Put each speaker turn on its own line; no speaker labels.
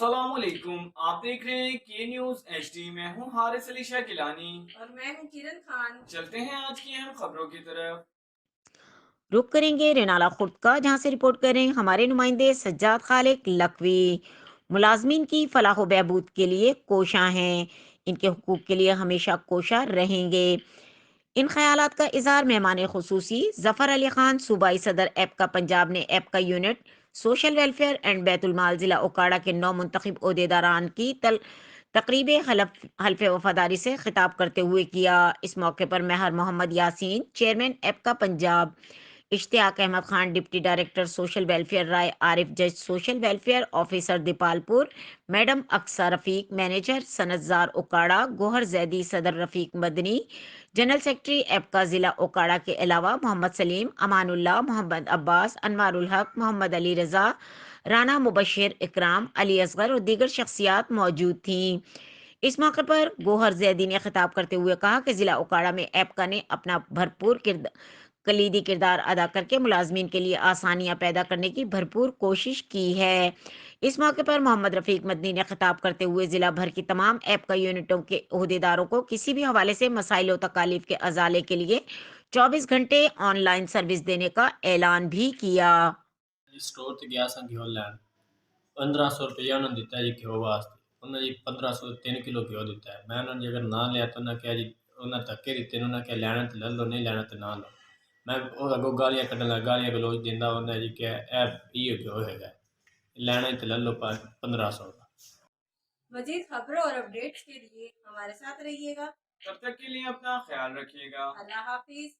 अस्सलाम वालेकुम। आप देख रहे हैं के न्यूज एचडी। मैं हूं हारिस अली शाह गिलानी
और मैं हूँ किरण खान।
चलते हैं आज की अहम खबरों की तरफ।
रुक करेंगे रेनाला खुर्द का, जहां से रिपोर्ट करें हमारे नुमाइंदे सज्जाद खालिक लकवी। मुलाजमीन की फलाह व बहबूद के लिए कोशां हैं, इनके हुकूक के लिए हमेशा कोशा रहेंगे। इन ख्यालात का इजहार मेहमान खुसूसी जफर अली खान, सूबाई सदर ऐप का पंजाब ने ऐप का unit social welfare and Baitulmal जिला ओकाड़ा के नौ मुंतखब ओहदेदारान की तकरीब हल्फ वफादारी से खिताब करते हुए किया। इस मौके पर महर मोहम्मद यासीन, चेयरमैन ऐप का Punjab, Ishtiaq Ahmed Khan, deputy director social welfare राय, आरिफ जज social welfare officer Depalpur, madam Aqsa Rafiq, manager सनतजार ओकाड़ा, गोहर जैदी, सदर रफीक मदनी, जनरल सेक्रेटरी ऐप का जिला ओकाड़ा के अलावा मोहम्मद सलीम, अमानुल्लाह, मोहम्मद अब्बास, अनवारुल हक, मोहम्मद अली रजा, राना मुबशिर, इकराम, अली असगर और दीगर शख्सियात मौजूद थीं। इस मौके पर गोहर जैदी ने खिताब करते हुए कहा कि जिला ओकाड़ा में ऐपका ने अपना भरपूर कलीदी किरदार अदा करके मुलाजमीन के लिए आसानियां पैदा करने की भरपूर कोशिश की है। इस मौके पर मोहम्मद रफीक मदनी ने खिताब करते हुए जिला भर की तमाम ऐप का यूनिटों के अहदेदारों को किसी भी हवाले से मसाइल और तकालीफ के अजाले के लिए 24 घंटे ऑनलाइन सर्विस देने का ऐलान भी किया।
स्टोर ਤੇ ਗਿਆ ਸਾਂ ਘਿਓ ਲੈਣ। 1500 ਰੁਪਇਆ ਉਹਨਾਂ ਨੇ ਦਿੱਤਾ ਜੀ ਘਿਓ ਵਾਸਤੇ। ਉਹਨਾਂ ਜੀ 1500 ਦੇ 3 ਕਿਲੋ ਘਿਓ ਦਿੱਤਾ ਹੈ। ਮੈਂ ਉਹਨਾਂ ਨੂੰ ਜੇਕਰ ਨਾ ਲਿਆ ਤਾਂ ਉਹਨਾਂ ਕਿਹਾ ਜੀ, ਉਹਨਾਂ ਧੱਕੇ ਦਿੱਤੇ ਨੇ, ਉਹਨਾਂ ਕਿਹਾ ਲੈਣਾ ਤੇ ਲੈ ਲਓ, ਨਹੀਂ ਲੈਣਾ ਤੇ ਨਾ ਲਓ। ਮੈਂ ਉਹ ਅੱਗੋਂ ਗਾਲੀਆਂ ਕੱਢਣ ਲੱਗਾ, ਗਾਲੀਆਂ ਗਲੋਚ ਦਿੰਦਾ, ਉਹਨਾਂ ਜੀ ਕਿਹਾ ਇਹ ਘਿਓ ਹੈਗਾ, ਲੈਣਾ ਤੇ ਲੈ ਲਓ 1500 ਦਾ।
मजीद खबरों और अपडेट्स के लिए हमारे साथ रहिएगा।
तब तक के लिए अपना ख्याल रखिएगा।
अल्लाह हाफिज।